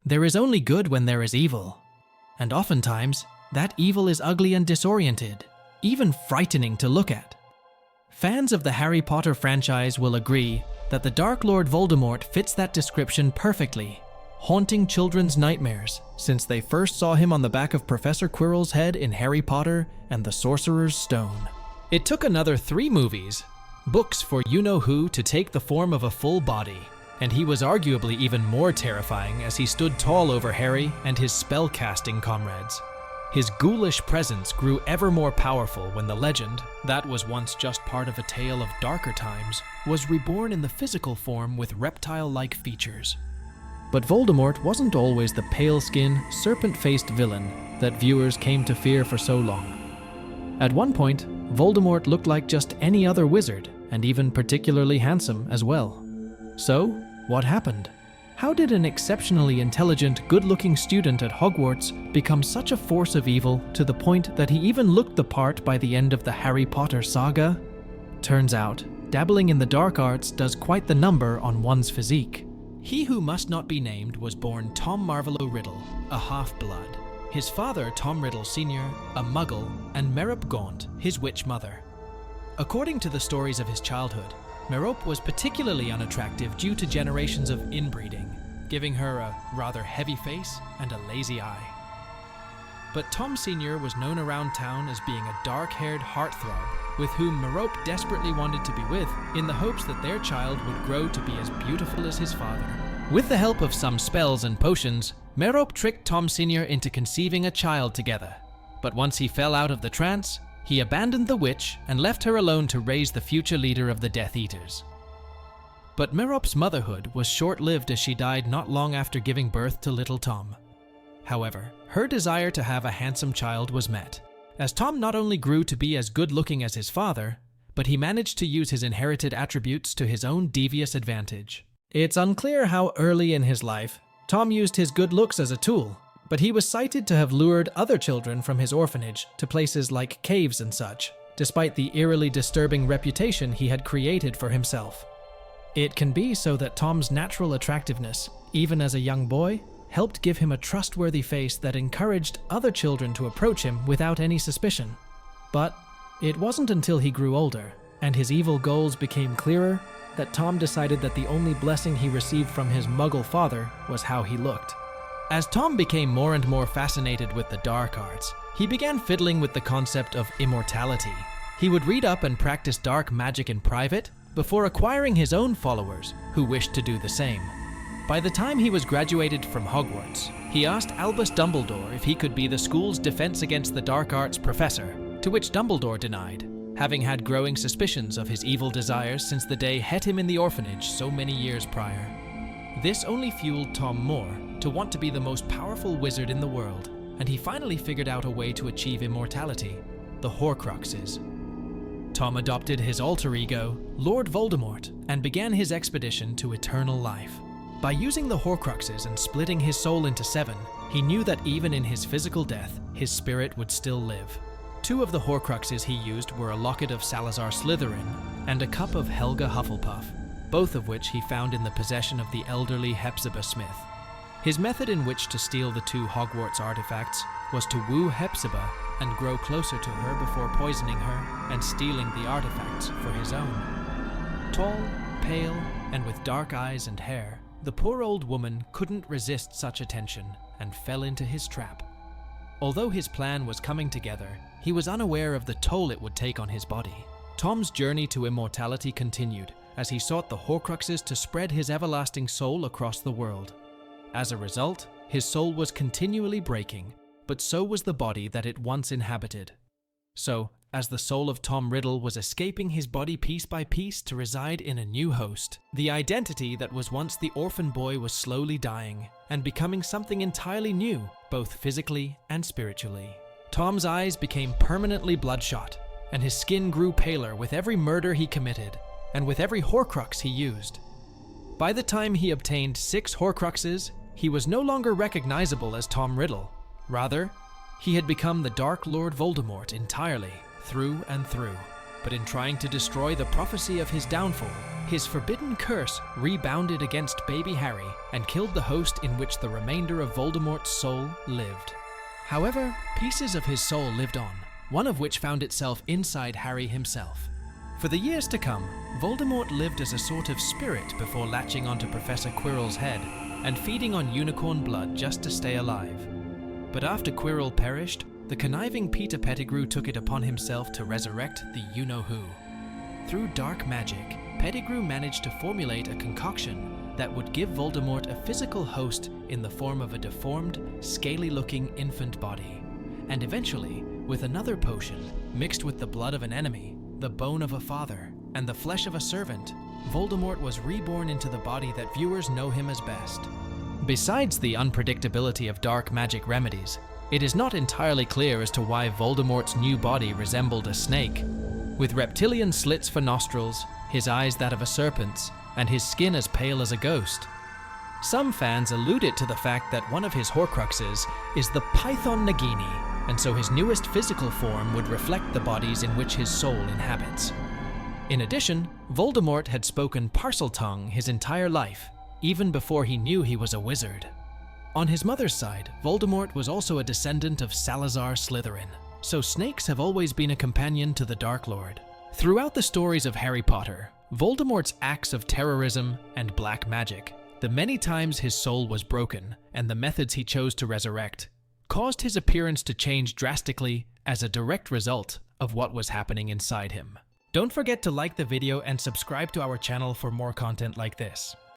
There is only good when there is evil. And oftentimes, that evil is ugly and disoriented, even frightening to look at. Fans of the Harry Potter franchise will agree that the Dark Lord Voldemort fits that description perfectly, haunting children's nightmares since they first saw him on the back of Professor Quirrell's head in Harry Potter and the Sorcerer's Stone. It took another 3 movies, books for you-know-who to take the form of a full body, and he was arguably even more terrifying as he stood tall over Harry and his spell-casting comrades. His ghoulish presence grew ever more powerful when the legend, that was once just part of a tale of darker times, was reborn in the physical form with reptile-like features. But Voldemort wasn't always the pale-skinned, serpent-faced villain that viewers came to fear for so long. At one point, Voldemort looked like just any other wizard, and even particularly handsome as well. So, what happened? How did an exceptionally intelligent, good-looking student at Hogwarts become such a force of evil to the point that he even looked the part by the end of the Harry Potter saga? Turns out, dabbling in the dark arts does quite the number on one's physique. He who must not be named was born Tom Marvolo Riddle, a half-blood. His father, Tom Riddle Sr., a muggle, and Merope Gaunt, his witch mother. According to the stories of his childhood, Merope was particularly unattractive due to generations of inbreeding, giving her a rather heavy face and a lazy eye. But Tom Sr. was known around town as being a dark-haired heartthrob with whom Merope desperately wanted to be with in the hopes that their child would grow to be as beautiful as his father. With the help of some spells and potions, Merope tricked Tom Sr. into conceiving a child together. But once he fell out of the trance, he abandoned the witch and left her alone to raise the future leader of the Death Eaters. But Merope's motherhood was short-lived as she died not long after giving birth to little Tom. However, her desire to have a handsome child was met, as Tom not only grew to be as good-looking as his father, but he managed to use his inherited attributes to his own devious advantage. It's unclear how early in his life Tom used his good looks as a tool, but he was cited to have lured other children from his orphanage to places like caves and such, despite the eerily disturbing reputation he had created for himself. It can be so that Tom's natural attractiveness, even as a young boy, helped give him a trustworthy face that encouraged other children to approach him without any suspicion. But it wasn't until he grew older, and his evil goals became clearer, that Tom decided that the only blessing he received from his muggle father was how he looked. As Tom became more and more fascinated with the dark arts, he began fiddling with the concept of immortality. He would read up and practice dark magic in private before acquiring his own followers who wished to do the same. By the time he was graduated from Hogwarts, he asked Albus Dumbledore if he could be the school's defense against the dark arts professor, to which Dumbledore denied, having had growing suspicions of his evil desires since the day het him in the orphanage so many years prior. This only fueled Tom more to want to be the most powerful wizard in the world, and he finally figured out a way to achieve immortality, the Horcruxes. Tom adopted his alter ego, Lord Voldemort, and began his expedition to eternal life. By using the Horcruxes and splitting his soul into 7, he knew that even in his physical death, his spirit would still live. 2 of the Horcruxes he used were a locket of Salazar Slytherin and a cup of Helga Hufflepuff, both of which he found in the possession of the elderly Hepzibah Smith. His method in which to steal the 2 Hogwarts artifacts was to woo Hepzibah and grow closer to her before poisoning her and stealing the artifacts for his own. Tall, pale, and with dark eyes and hair, the poor old woman couldn't resist such attention and fell into his trap. Although his plan was coming together, he was unaware of the toll it would take on his body. Tom's journey to immortality continued as he sought the Horcruxes to spread his everlasting soul across the world. As a result, his soul was continually breaking, but so was the body that it once inhabited. So, as the soul of Tom Riddle was escaping his body piece by piece to reside in a new host, the identity that was once the orphan boy was slowly dying and becoming something entirely new, both physically and spiritually. Tom's eyes became permanently bloodshot, and his skin grew paler with every murder he committed, and with every Horcrux he used. By the time he obtained 6 Horcruxes, he was no longer recognizable as Tom Riddle. Rather, he had become the Dark Lord Voldemort entirely, through and through. But in trying to destroy the prophecy of his downfall, his forbidden curse rebounded against baby Harry and killed the host in which the remainder of Voldemort's soul lived. However, pieces of his soul lived on, one of which found itself inside Harry himself. For the years to come, Voldemort lived as a sort of spirit before latching onto Professor Quirrell's head and feeding on unicorn blood just to stay alive. But after Quirrell perished, the conniving Peter Pettigrew took it upon himself to resurrect the you-know-who. Through dark magic, Pettigrew managed to formulate a concoction that would give Voldemort a physical host in the form of a deformed, scaly-looking infant body. And eventually, with another potion, mixed with the blood of an enemy, the bone of a father, and the flesh of a servant, Voldemort was reborn into the body that viewers know him as best. Besides the unpredictability of dark magic remedies, it is not entirely clear as to why Voldemort's new body resembled a snake. With reptilian slits for nostrils, his eyes that of a serpent's, and his skin as pale as a ghost. Some fans alluded to the fact that one of his Horcruxes is the Python Nagini, and so his newest physical form would reflect the bodies in which his soul inhabits. In addition, Voldemort had spoken Parseltongue his entire life, even before he knew he was a wizard. On his mother's side, Voldemort was also a descendant of Salazar Slytherin, so snakes have always been a companion to the Dark Lord. Throughout the stories of Harry Potter, Voldemort's acts of terrorism and black magic, the many times his soul was broken, and the methods he chose to resurrect, caused his appearance to change drastically as a direct result of what was happening inside him. Don't forget to like the video and subscribe to our channel for more content like this.